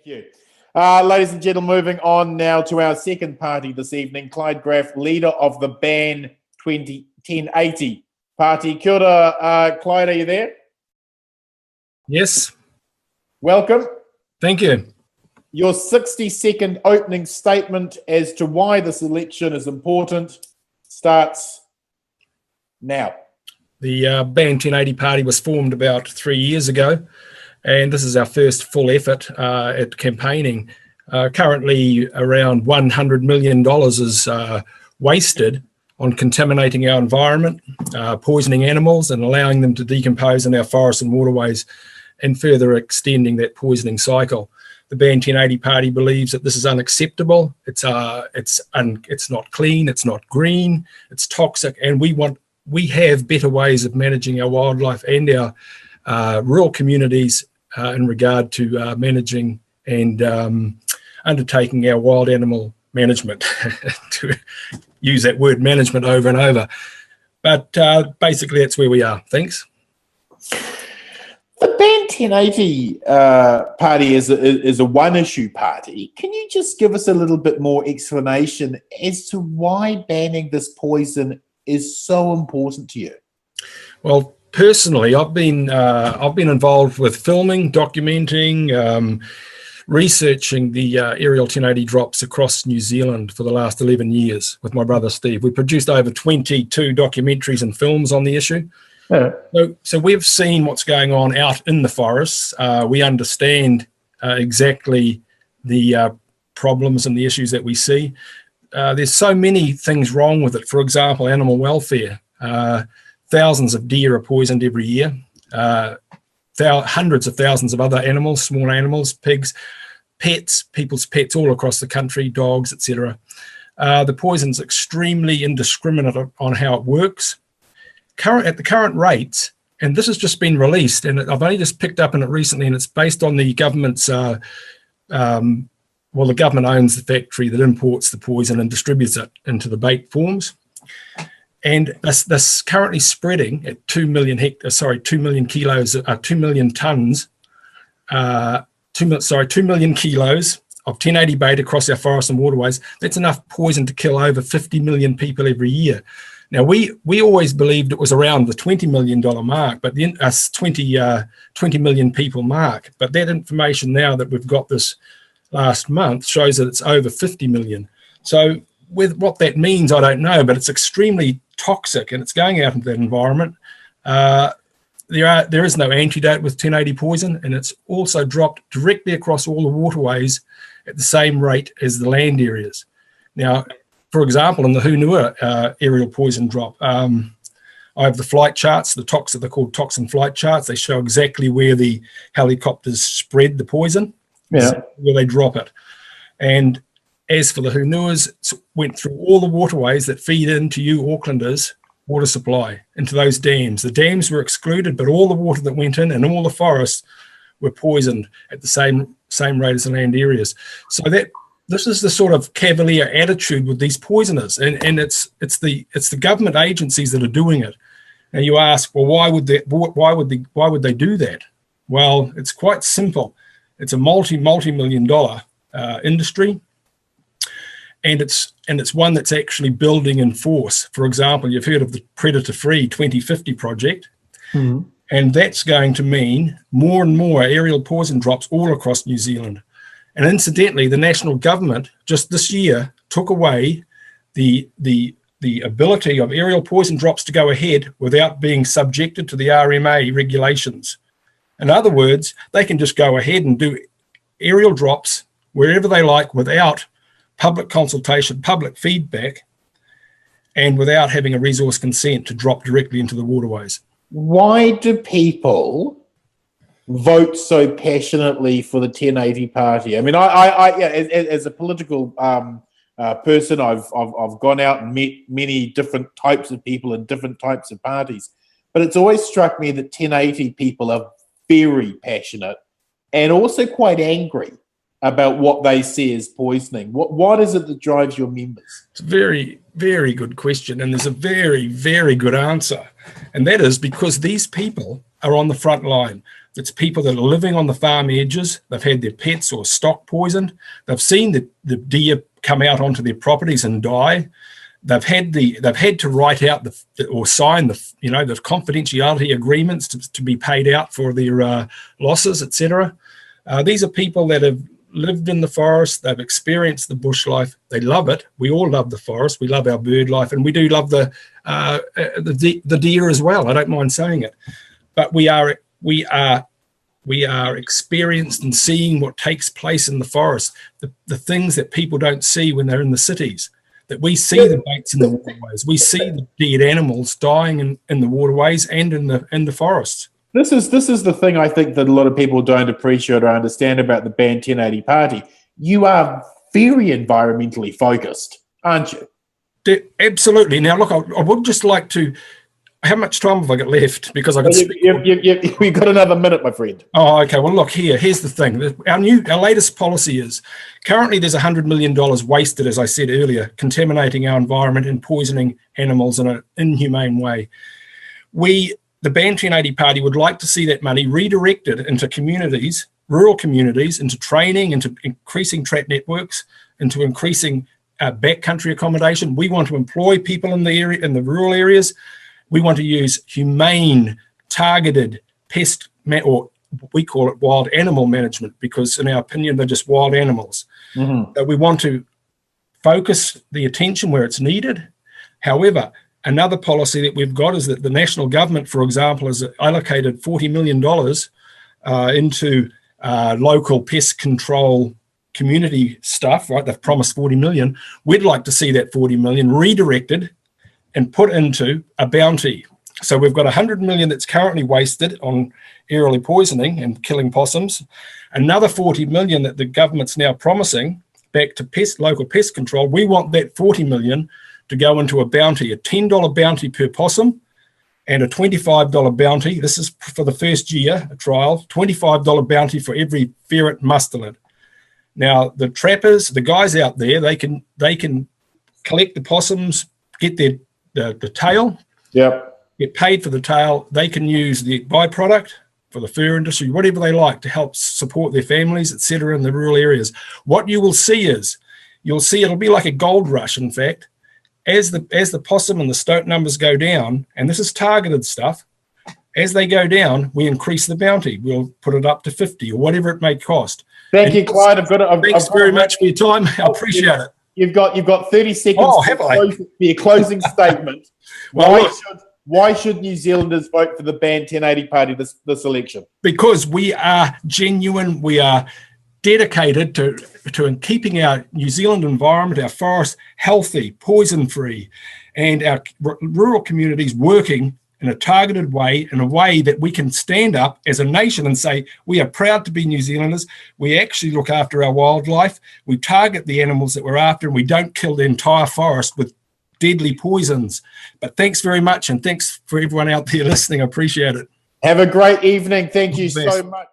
you. Ladies and gentlemen, moving on now to our second party this evening. Clyde Graf, leader of the Ban1080 Party. Kia ora, Clyde, are you there? Yes. Welcome. Thank you. Your 60-second opening statement as to why this election is important starts now. The Ban1080 Party was formed about 3 years ago, and this is our first full effort at campaigning. Currently, around $100 million is wasted on contaminating our environment, poisoning animals and allowing them to decompose in our forests and waterways, and further extending that poisoning cycle. The Ban1080 Party believes that this is unacceptable. It's not clean, it's not green, it's toxic, and we have better ways of managing our wildlife and our rural communities in regard to managing and undertaking our wild animal management, to use that word management over and over. But basically that's where we are. Thanks. The Ban1080 Party is a one-issue party. Can you just give us a little bit more explanation as to why banning this poison is so important to you? Well, personally, I've been involved with filming, documenting, researching the aerial 1080 drops across New Zealand for the last 11 years with my brother Steve. We produced over 22 documentaries and films on the issue. Yeah. So we've seen what's going on out in the forests. We understand exactly the problems and the issues that we see. There's so many things wrong with it. For example, animal welfare. Thousands of deer are poisoned every year. Hundreds of thousands of other animals, small animals, pigs, pets, people's pets all across the country, dogs, etc. The poison's extremely indiscriminate on how it works. At the current rates, and this has just been released, and I've only just picked up on it recently, and it's based on the government's, the government owns the factory that imports the poison and distributes it into the bait forms. And this currently spreading at 2 million kilos, 2 million kilos of 1080 bait across our forests and waterways. That's enough poison to kill over 50 million people every year. Now, we always believed it was around the $20 million mark, but the 20 million people mark. But that information now that we've got this last month shows that it's over 50 million. So with what that means, I don't know, but it's extremely toxic and it's going out into that environment. There is no antidote with 1080 poison, and it's also dropped directly across all the waterways at the same rate as the land areas. Now, for example, in the Hunua aerial poison drop, I have the flight charts, they're called toxin flight charts. They show exactly where the helicopters spread the poison, where they drop it. And as for the Hunuas, it went through all the waterways that feed into you Aucklanders' water supply, into those dams. The dams were excluded, but all the water that went in and all the forests were poisoned at the same rate as the land areas. So this is the sort of cavalier attitude with these poisoners, and it's the government agencies that are doing it. And you ask, well, why would they do that? Well, it's quite simple. It's a multi-million dollar industry, and it's one that's actually building in force. For example, you've heard of the Predator-Free 2050 project, and that's going to mean more and more aerial poison drops all across New Zealand. And incidentally, the national government just this year took away the ability of aerial poison drops to go ahead without being subjected to the RMA regulations. In other words, they can just go ahead and do aerial drops wherever they like without public consultation, public feedback, and without having a resource consent to drop directly into the waterways. Why do people vote so passionately for the 1080 Party? I mean, as a political person, I've gone out and met many different types of people in different types of parties, but it's always struck me that 1080 people are very passionate and also quite angry about what they see as poisoning. What is it that drives your members? It's a very, very good question, and there's a very, very good answer. And that is because these people are on the front line. It's people that are living on the farm edges. They've had their pets or stock poisoned. They've seen the deer come out onto their properties and die. They've had to write out or sign the confidentiality agreements to be paid out for their losses, etc. These are people that have lived in the forest. They've experienced the bush life. They love it. We all love the forest. We love our bird life, and we do love the deer as well. I don't mind saying it, but we are experienced in seeing what takes place in the forest, the things that people don't see when they're in the cities, that we see the baits in the waterways. We see the dead animals dying in the waterways and in the forests. This is the thing I think that a lot of people don't appreciate or understand about the Ban1080 Party. You are very environmentally focused, aren't you? Absolutely. Now, look, I would just like to. How much time have I got left? Because I can speak. You've got another minute, my friend. Oh, okay. Well, look, here's the thing. Our latest policy is currently there's $100 million wasted, as I said earlier, contaminating our environment and poisoning animals in an inhumane way. The Ban1080 Party would like to see that money redirected into communities, rural communities, into training, into increasing trap networks, into increasing backcountry accommodation. We want to employ people in the rural areas. We want to use humane, targeted pest, or we call it wild animal management, because in our opinion, they're just wild animals. Mm-hmm. We want to focus the attention where it's needed. However, another policy that we've got is that the national government, for example, has allocated $40 million into local pest control community stuff, right? They've promised 40 million. We'd like to see that 40 million redirected and put into a bounty. So we've got 100 million that's currently wasted on aerially poisoning and killing possums. Another 40 million that the government's now promising back to local pest control. We want that 40 million to go into a bounty, a $10 bounty per possum and a $25 bounty. This is for the first year, a trial, $25 bounty for every ferret mustelid. Now, the trappers, the guys out there, they can collect the possums, get the tail, get paid for the tail. They can use the byproduct for the fur industry, whatever they like, to help support their families, etc., in the rural areas. What you will see is, it'll be like a gold rush, in fact, as the possum and the stoat numbers go down, and this is targeted stuff, as they go down, we increase the bounty. We'll put it up to 50 or whatever it may cost. Thank you, Clyde. Thanks very much for your time. I appreciate it. You've got 30 seconds for your closing statement. Why should New Zealanders vote for the Ban1080 Party this election? Because we are genuine. We are dedicated to keeping our New Zealand environment, our forests healthy, poison-free, and our rural communities working in a targeted way, in a way that we can stand up as a nation and say, we are proud to be New Zealanders. We actually look after our wildlife. We target the animals that we're after, and we don't kill the entire forest with deadly poisons. But thanks very much, and thanks for everyone out there listening. I appreciate it. Have a great evening. Thank you so much.